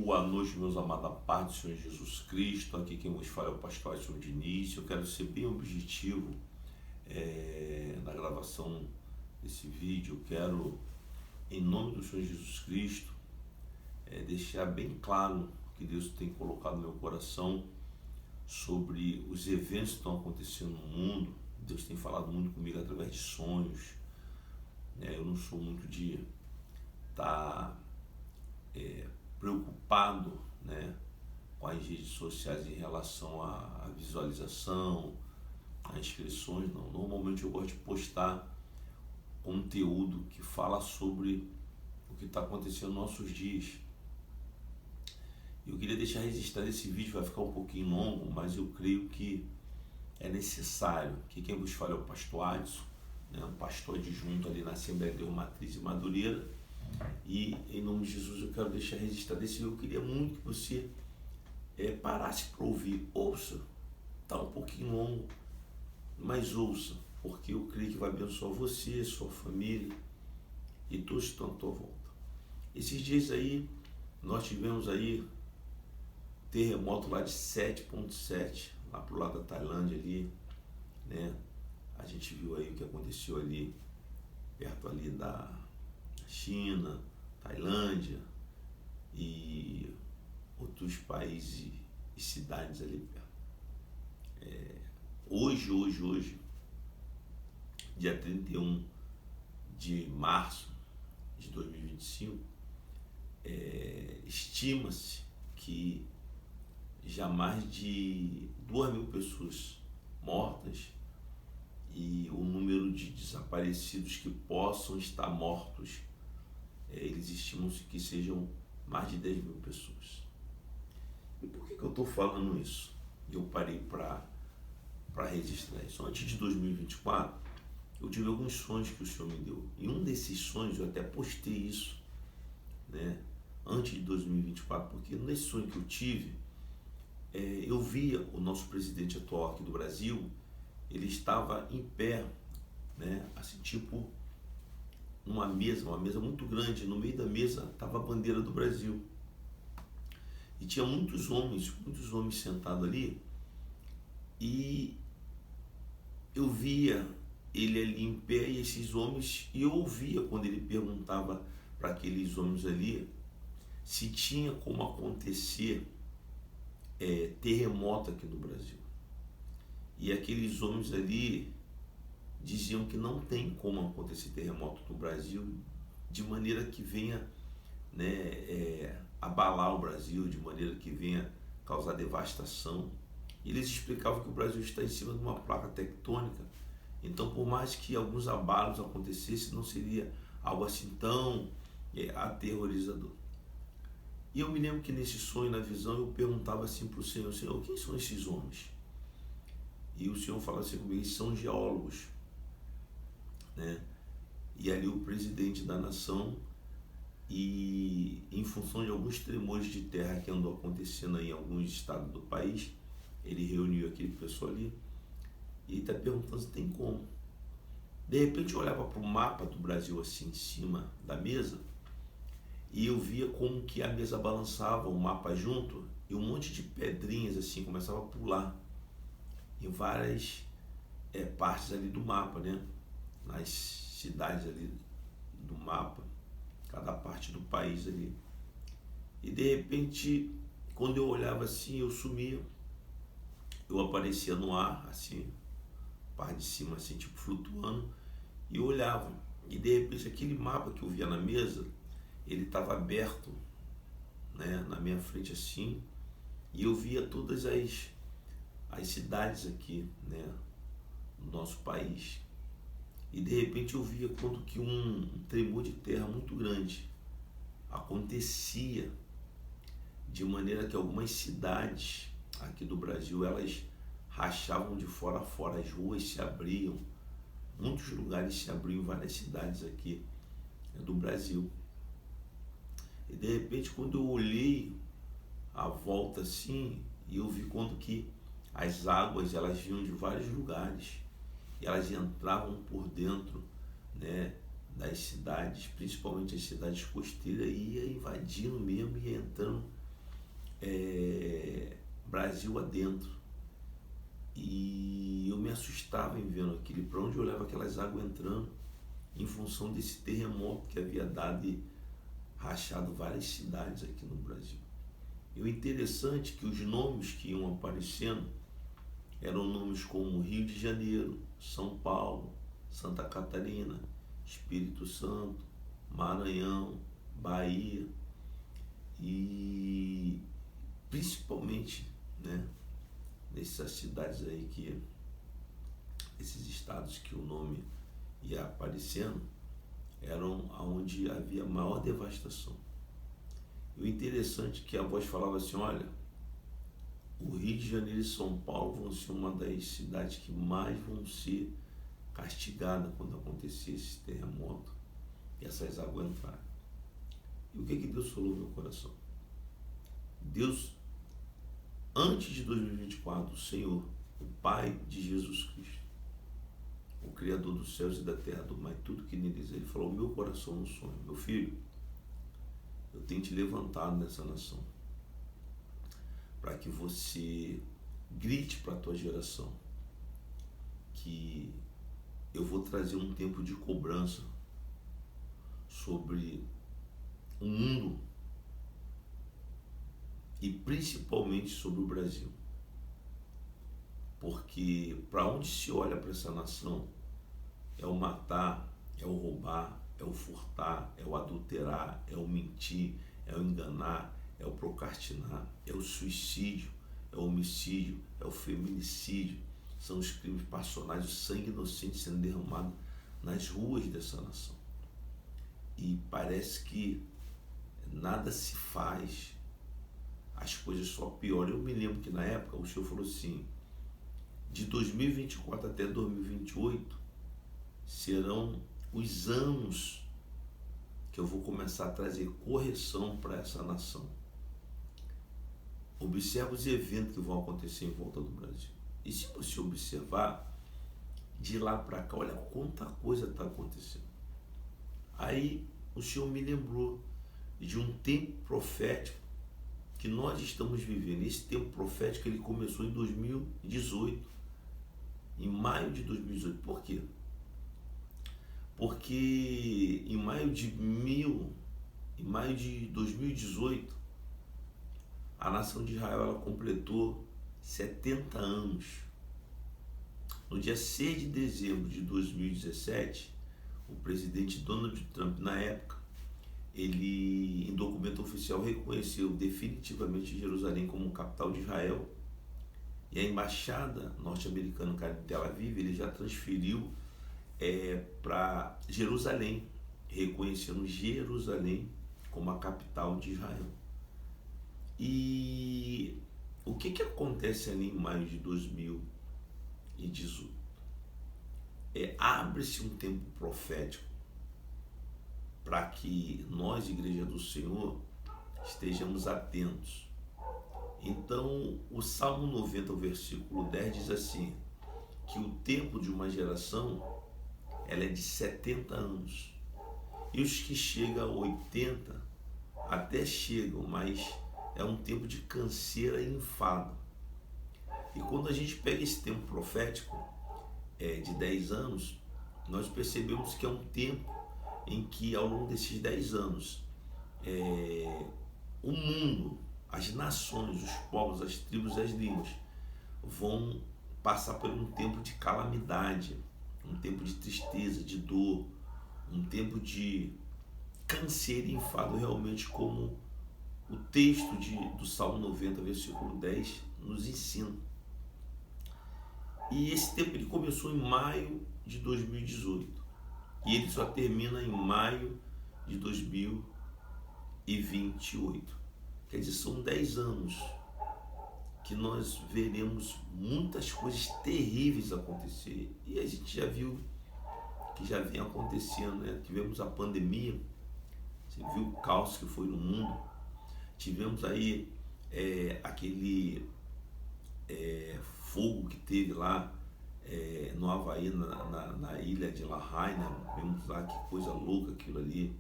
Boa noite, meus amados, a paz do Senhor Jesus Cristo. Aqui quem vos fala é o pastor Edson Diniz. Eu quero ser bem objetivo na gravação desse vídeo. Eu quero, em nome do Senhor Jesus Cristo, deixar bem claro que Deus tem colocado no meu coração sobre os eventos que estão acontecendo no mundo. Deus tem falado muito comigo através de sonhos. Eu não sou muito de estar preocupado, com as redes sociais em relação à visualização, a inscrições, não. Normalmente eu gosto de postar conteúdo que fala sobre o que está acontecendo nos nossos dias. Eu queria deixar registrado esse vídeo, vai ficar um pouquinho longo, mas eu creio que é necessário. Que quem vos fala é o pastor Adson, um pastor adjunto ali na Assembleia de Deus Matriz e Madureira. E em nome de Jesus eu quero deixar registrado esse vídeo. Eu queria muito que você parasse para ouvir. Ouça, está um pouquinho longo, mas ouça, porque eu creio que vai abençoar você, sua família e todos que estão à tua volta. Esses dias aí, nós tivemos aí terremoto lá de 7.7, lá pro lado da Tailândia ali, A gente viu aí o que aconteceu ali, perto ali da China, Tailândia e outros países e cidades ali perto. Hoje, dia 31 de março de 2025, estima-se que já mais de 2.000 pessoas mortas e o número de desaparecidos que possam estar mortos, eles estimam-se que sejam mais de 10.000 pessoas. E por que eu estou falando isso? Eu parei para registrar isso. Antes de 2024, eu tive alguns sonhos que o Senhor me deu. E um desses sonhos, eu até postei isso, antes de 2024, porque nesse sonho que eu tive, eu via o nosso presidente atual aqui do Brasil, ele estava em pé, assim, tipo uma mesa muito grande. No meio da mesa estava a bandeira do Brasil. E tinha muitos homens sentados ali. E eu via ele ali em pé e esses homens, e eu ouvia quando ele perguntava para aqueles homens ali se tinha como acontecer terremoto aqui no Brasil. E aqueles homens ali diziam que não tem como acontecer terremoto no Brasil de maneira que venha abalar o Brasil, de maneira que venha causar devastação. E eles explicavam que o Brasil está em cima de uma placa tectônica, então por mais que alguns abalos acontecessem, não seria algo assim tão aterrorizador. E eu me lembro que nesse sonho, na visão, eu perguntava assim para o Senhor: Senhor, quem são esses homens? E o Senhor falava assim comigo: eles são geólogos, E ali o presidente da nação, e em função de alguns tremores de terra que andou acontecendo aí em alguns estados do país, ele reuniu aquele pessoal ali e está perguntando se tem como. De repente eu olhava para o mapa do Brasil assim em cima da mesa e eu via como que a mesa balançava, o mapa junto, e um monte de pedrinhas assim começava a pular em várias partes ali do mapa, nas cidades ali do mapa, cada parte do país ali. E de repente, quando eu olhava assim, eu sumia, eu aparecia no ar, assim, parte de cima, assim, tipo flutuando, e eu olhava. E de repente, aquele mapa que eu via na mesa, ele estava aberto, na minha frente assim, e eu via todas as cidades aqui, no nosso país. E de repente eu via quando que um tremor de terra muito grande acontecia, de maneira que algumas cidades aqui do Brasil, elas rachavam de fora a fora, as ruas se abriam, muitos lugares se abriam, várias cidades aqui do Brasil. E de repente, quando eu olhei à volta assim, eu vi quando que as águas, elas vinham de vários lugares e elas entravam por dentro, das cidades, principalmente as cidades costeiras, e ia invadindo mesmo, ia entrando Brasil adentro. E eu me assustava em vendo aquilo, para onde eu olhava aquelas águas entrando, em função desse terremoto que havia dado e rachado várias cidades aqui no Brasil. E o interessante é que os nomes que iam aparecendo eram nomes como Rio de Janeiro, São Paulo, Santa Catarina, Espírito Santo, Maranhão, Bahia e principalmente, né, nessas cidades aí esses estados que o nome ia aparecendo, eram onde havia maior devastação. E o interessante é que a voz falava assim, olha, o Rio de Janeiro e São Paulo vão ser uma das cidades que mais vão ser castigadas quando acontecer esse terremoto e essas águas entrarem. E o que Deus falou no meu coração? Deus, antes de 2024, o Senhor, o Pai de Jesus Cristo, o Criador dos céus e da terra, do mar, tudo que neles, ele falou, meu coração no sonho, meu filho, eu tenho te levantado nessa nação, para que você grite para a tua geração, que eu vou trazer um tempo de cobrança sobre o mundo e principalmente sobre o Brasil. Porque para onde se olha para essa nação, é o matar, é o roubar, é o furtar, é o adulterar, é o mentir, é o enganar, é o procrastinar, é o suicídio, é o homicídio, é o feminicídio, são os crimes passionais, o sangue inocente sendo derramado nas ruas dessa nação. E parece que nada se faz, as coisas só pioram. Eu me lembro que na época o senhor falou assim, de 2024 até 2028 serão os anos que eu vou começar a trazer correção para essa nação. Observa os eventos que vão acontecer em volta do Brasil. E se você observar, de lá para cá, olha quanta coisa está acontecendo. Aí o Senhor me lembrou de um tempo profético que nós estamos vivendo. Esse tempo profético ele começou em 2018, em maio de 2018. Por quê? Porque em maio de 2018, a nação de Israel ela completou 70 anos. No dia 6 de dezembro de 2017, o presidente Donald Trump, na época, ele, em documento oficial, reconheceu definitivamente Jerusalém como capital de Israel. E a embaixada norte-americana em Tel Aviv, ele já transferiu para Jerusalém, reconhecendo Jerusalém como a capital de Israel. E o que acontece ali em maio de 2018? Abre-se um tempo profético para que nós, Igreja do Senhor, estejamos atentos. Então, o Salmo 90, o versículo 10 diz assim, que o tempo de uma geração ela é de 70 anos. E os que chegam a 80 até chegam, mas é um tempo de canseira e enfado. E quando a gente pega esse tempo profético de 10 anos, nós percebemos que é um tempo em que ao longo desses 10 anos o mundo, as nações, os povos, as tribos, as línguas vão passar por um tempo de calamidade, um tempo de tristeza, de dor, um tempo de canseira e enfado, realmente como o texto do Salmo 90, versículo 10 nos ensina. E esse tempo ele começou em maio de 2018 e ele só termina em maio de 2028. Quer dizer, são 10 anos que nós veremos muitas coisas terríveis acontecer. E a gente já viu que já vem acontecendo, né? Tivemos a pandemia, você viu o caos que foi no mundo. Tivemos aí aquele fogo que teve lá no Havaí, na ilha de Lahaina. Vimos lá que coisa louca aquilo ali.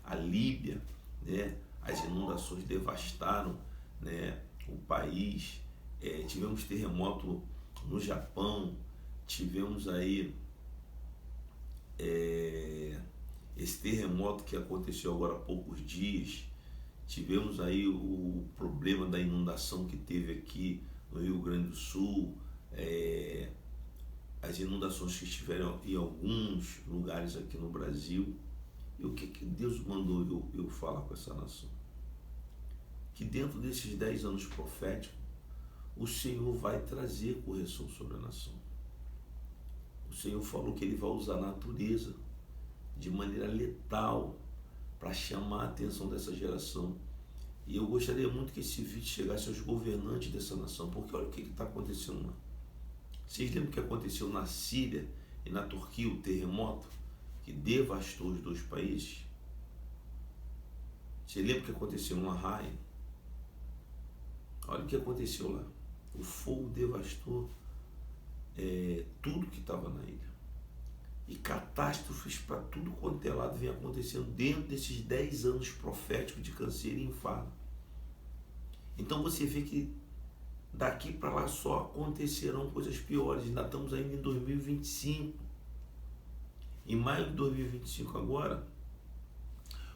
A Líbia, né? As inundações devastaram né, o país. Tivemos terremoto no Japão, tivemos aí esse terremoto que aconteceu agora há poucos dias, tivemos aí o problema da inundação que teve aqui no Rio Grande do Sul, as inundações que estiveram em alguns lugares aqui no Brasil. E o que Deus mandou eu falar com essa nação? Que dentro desses 10 anos proféticos, o Senhor vai trazer correção sobre a nação. O Senhor falou que Ele vai usar a natureza de maneira letal para chamar a atenção dessa geração. E eu gostaria muito que esse vídeo chegasse aos governantes dessa nação, porque olha o que está acontecendo lá. Vocês lembram o que aconteceu na Síria e na Turquia, o terremoto que devastou os dois países? Você lembra o que aconteceu em Lahai? Olha o que aconteceu lá. O fogo devastou tudo que estava na ilha. E catástrofes para tudo quanto é lado vem acontecendo dentro desses 10 anos proféticos de câncer e enfado. Então você vê que daqui para lá só acontecerão coisas piores. Ainda estamos ainda em 2025. Em maio de 2025 agora,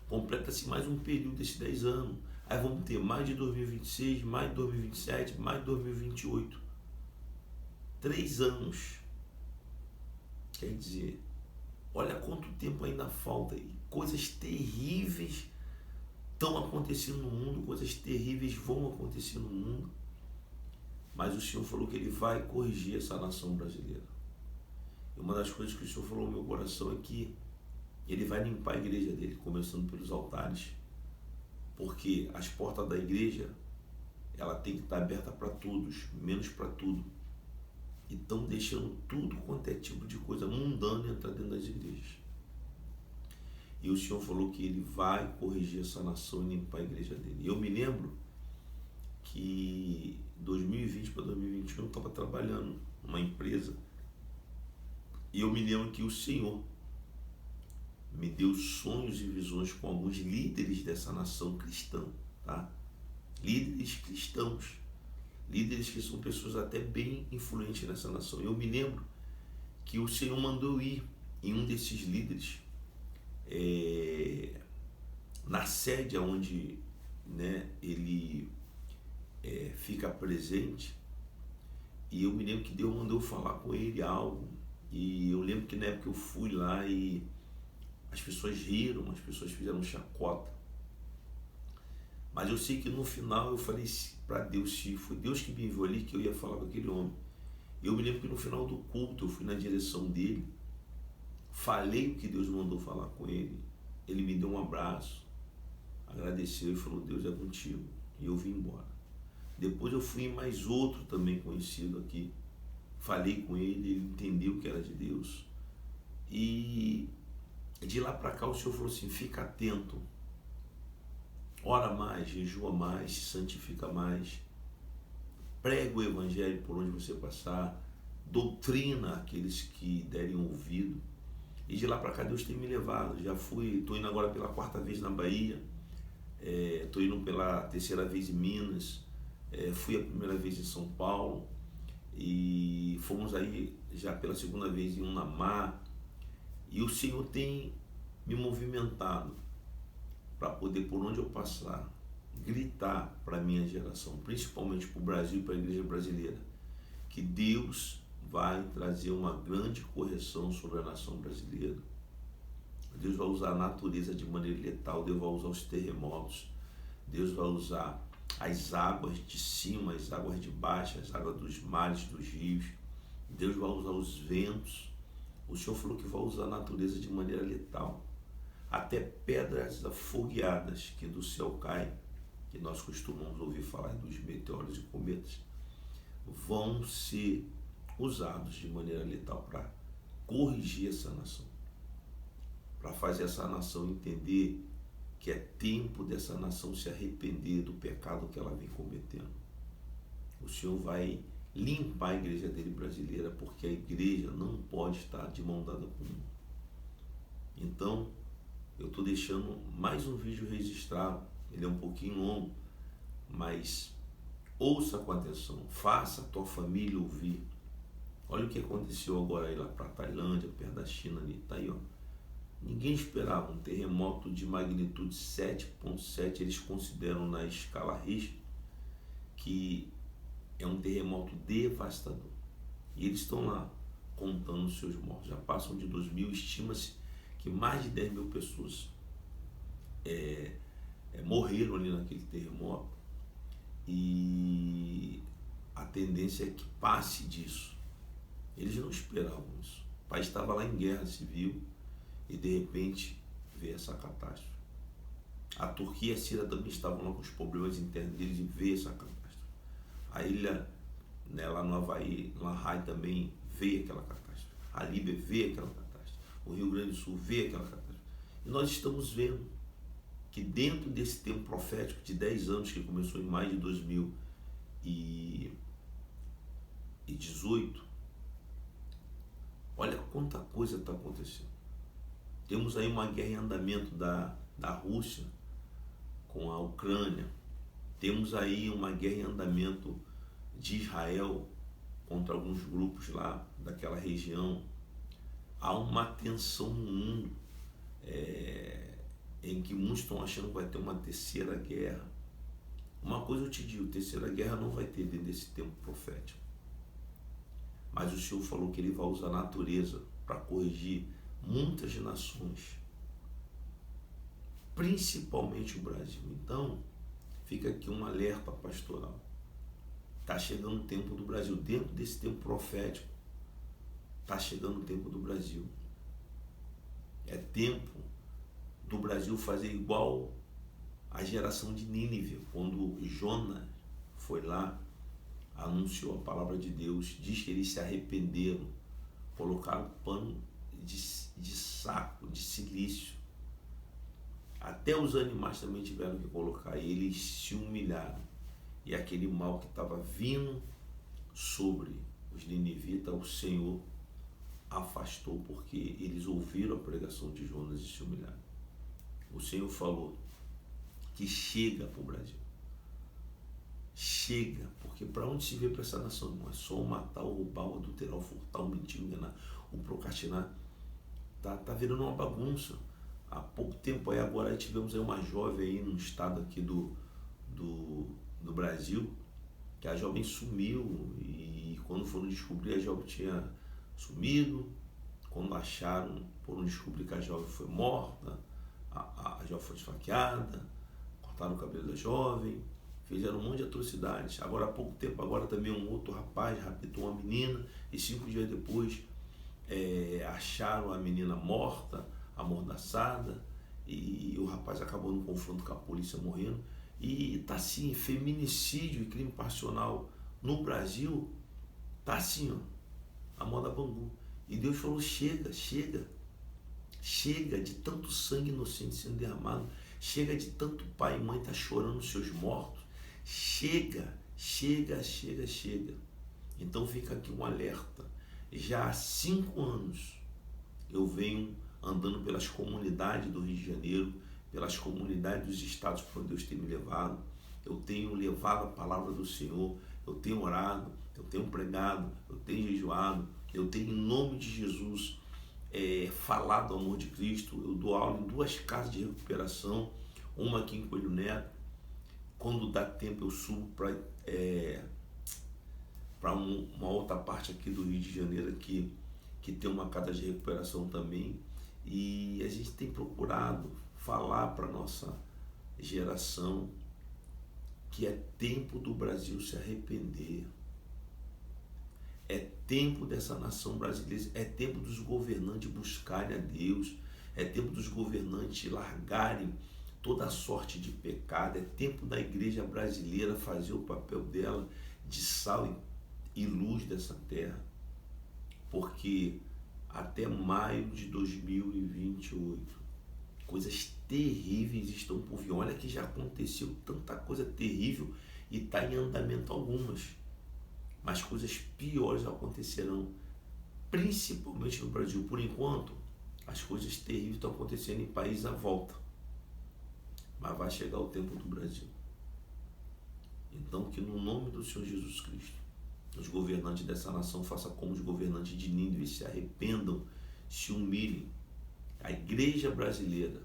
completa-se mais um período desses 10 anos. Aí vamos ter mais de 2026, mais de 2027, mais de 2028. 3 anos. Quer dizer, olha quanto tempo ainda falta. E coisas terríveis estão acontecendo no mundo, coisas terríveis vão acontecer no mundo. Mas o Senhor falou que Ele vai corrigir essa nação brasileira. E uma das coisas que o Senhor falou no meu coração é que Ele vai limpar a igreja dele, começando pelos altares. Porque as portas da igreja, ela tem que estar aberta para todos, menos para tudo. E estão deixando tudo quanto é tipo de coisa mundana entrar dentro das igrejas. E o Senhor falou que Ele vai corrigir essa nação e limpar a igreja dele. E eu me lembro que 2020 para 2021 eu estava trabalhando numa empresa. E eu me lembro que o Senhor me deu sonhos e visões com alguns líderes dessa nação cristã, tá? Líderes cristãos, líderes que são pessoas até bem influentes nessa nação. Eu me lembro que o Senhor mandou ir em um desses líderes, na sede onde, né, ele fica presente. E eu me lembro que Deus mandou falar com ele algo. E eu lembro que na época eu fui lá e as pessoas riram, as pessoas fizeram chacota. Mas eu sei que no final eu falei para Deus, se foi Deus que me enviou ali, que eu ia falar com aquele homem. Eu me lembro que no final do culto eu fui na direção dele, falei o que Deus mandou falar com ele. Ele me deu um abraço, agradeceu e falou: Deus é contigo. E eu vim embora. Depois eu fui em mais outro também conhecido aqui. Falei com ele, ele entendeu que era de Deus. E de lá para cá o Senhor falou assim: fica atento, ora mais, jejua mais, se santifica mais, prega o evangelho por onde você passar, doutrina aqueles que derem ouvido. E de lá para cá Deus tem me levado. Já fui, estou indo agora pela 4ª vez na Bahia, estou indo pela 3ª vez em Minas, fui a 1ª vez em São Paulo, e fomos aí já pela 2ª vez em Unamar. E o Senhor tem me movimentado para poder, por onde eu passar, gritar para a minha geração, principalmente para o Brasil e para a igreja brasileira, que Deus vai trazer uma grande correção sobre a nação brasileira. Deus vai usar a natureza de maneira letal, Deus vai usar os terremotos, Deus vai usar as águas de cima, as águas de baixo, as águas dos mares, dos rios. Deus vai usar os ventos. O Senhor falou que vai usar a natureza de maneira letal. Até pedras afogueadas que do céu caem, que nós costumamos ouvir falar dos meteoros e cometas, vão ser usados de maneira letal para corrigir essa nação, para fazer essa nação entender que é tempo dessa nação se arrepender do pecado que ela vem cometendo. O Senhor vai limpar a igreja dele brasileira, porque a igreja não pode estar de mão dada com o mundo. Então, eu estou deixando mais um vídeo registrado. Ele é um pouquinho longo, mas ouça com atenção, faça a tua família ouvir. Olha o que aconteceu agora aí lá para a Tailândia, perto da China ali, tá aí, ó. Ninguém esperava um terremoto de magnitude 7,7, eles consideram na escala Richter que é um terremoto devastador. E eles estão lá contando os seus mortos. Já passam de 2.000, estima-se que mais de 10 mil pessoas morreram ali naquele terremoto. E a tendência é que passe disso. Eles não esperavam isso. O país estava lá em guerra civil e de repente veio essa catástrofe. A Turquia e a Síria também estavam lá com os problemas internos deles e veio essa catástrofe. A ilha, né, lá no Havaí, Lanhai também veio aquela catástrofe. A Líbia veio aquela catástrofe. O Rio Grande do Sul veio aquela catástrofe. E nós estamos vendo que dentro desse tempo profético de 10 anos, que começou em maio de 2018, olha quanta coisa está acontecendo. Temos aí uma guerra em andamento da Rússia com a Ucrânia. Temos aí uma guerra em andamento de Israel contra alguns grupos lá daquela região. Há uma tensão no mundo em que muitos estão achando que vai ter uma terceira guerra. Uma coisa eu te digo, terceira guerra não vai ter dentro desse tempo profético. Mas o Senhor falou que Ele vai usar a natureza para corrigir muitas nações, principalmente o Brasil. Então, fica aqui um alerta pastoral. Está chegando o tempo do Brasil, dentro desse tempo profético, está chegando o tempo do Brasil. É tempo do Brasil fazer igual a geração de Nínive, quando Jonas foi lá, anunciou a palavra de Deus, diz que eles se arrependeram, colocaram pano de saco, de silício. Até os animais também tiveram que colocar, e eles se humilharam. E aquele mal que estava vindo sobre os ninivitas, o Senhor afastou, porque eles ouviram a pregação de Jonas e se humilharam. O Senhor falou que chega para o Brasil. Chega, porque para onde se vê para essa nação, irmão? É só o matar, o roubar, o adulterar, o furtar, o mentir, o enganar, o procrastinar. Tá virando uma bagunça. Há pouco tempo aí, agora aí tivemos aí uma jovem aí no estado aqui do Brasil, que a jovem sumiu, e quando foram descobrir, a jovem tinha sumido. Quando acharam, foram descobrir que a jovem foi morta, a jovem foi esfaqueada, cortaram o cabelo da jovem, fizeram um monte de atrocidades. Agora há pouco tempo, agora também um outro rapaz raptou uma menina, e 5 dias depois acharam a menina morta, amordaçada, e o rapaz acabou no confronto com a polícia morrendo. E está assim, feminicídio e crime passional no Brasil, está assim, ó, a moda bambu. E Deus falou, chega de tanto sangue inocente sendo derramado, chega de tanto pai e mãe estar chorando os seus mortos, chega. Então fica aqui um alerta. Já há 5 anos eu venho andando pelas comunidades do Rio de Janeiro, pelas comunidades dos estados por onde Deus tem me levado. Eu tenho levado a palavra do Senhor, eu tenho orado, eu tenho pregado, eu tenho jejuado, eu tenho, em nome de Jesus, falado do amor de Cristo. Eu dou aula em 2 casas de recuperação, uma aqui em Coelho Neto. Quando dá tempo eu subo para uma outra parte aqui do Rio de Janeiro, que tem uma casa de recuperação também. E a gente tem procurado falar para a nossa geração que é tempo do Brasil se arrepender. É tempo dessa nação brasileira, é tempo dos governantes buscarem a Deus, é tempo dos governantes largarem toda sorte de pecado, é tempo da igreja brasileira fazer o papel dela de sal e luz dessa terra, porque até maio de 2028, coisas terríveis estão por vir. Olha que já aconteceu tanta coisa terrível e está em andamento algumas, mas coisas piores acontecerão, principalmente no Brasil. Por enquanto, as coisas terríveis estão acontecendo em países à volta, mas vai chegar o tempo do Brasil. Então, que no nome do Senhor Jesus Cristo, os governantes dessa nação façam como os governantes de Nínive, se arrependam, se humilhem. A igreja brasileira,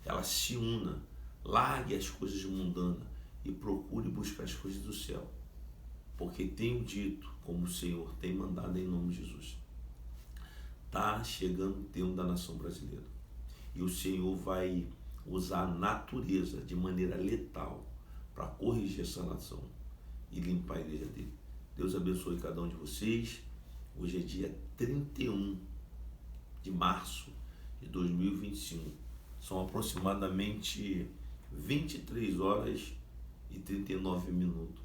ela se una, largue as coisas mundanas e procure buscar as coisas do céu. Porque tenho dito, como o Senhor tem mandado em nome de Jesus, está chegando o tempo da nação brasileira. E o Senhor vai usar a natureza de maneira letal para corrigir essa nação e limpar a igreja dele. Deus abençoe cada um de vocês. Hoje é dia 31 de março de 2025. São aproximadamente 23 horas e 39 minutos.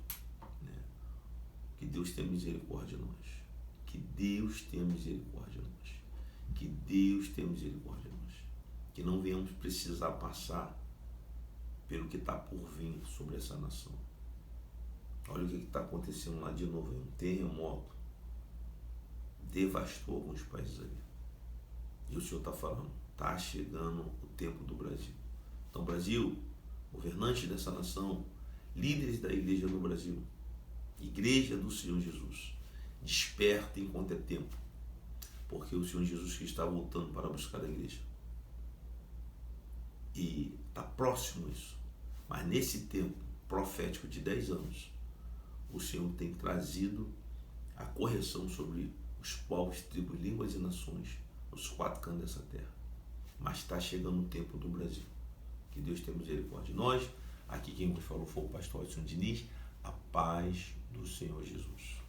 Que Deus tenha misericórdia de nós. Que Deus tenha misericórdia de nós. Que Deus tenha misericórdia de nós. Que não venhamos precisar passar pelo que está por vir sobre essa nação. Olha o que está acontecendo lá de novo. Um terremoto devastou alguns países ali. E o Senhor está falando, está chegando o tempo do Brasil. Então, Brasil, governantes dessa nação, líderes da igreja no Brasil, igreja do Senhor Jesus, despertem enquanto é tempo, porque o Senhor Jesus que está voltando para buscar a igreja. E está próximo isso. Mas nesse tempo profético de 10 anos, o Senhor tem trazido a correção sobre os povos, tribos, línguas e nações, os 4 cantos dessa terra. Mas está chegando o tempo do Brasil. Que Deus tenha misericórdia de nós. Aqui quem nos falou foi o pastor Edson Diniz. A paz do Senhor Jesus.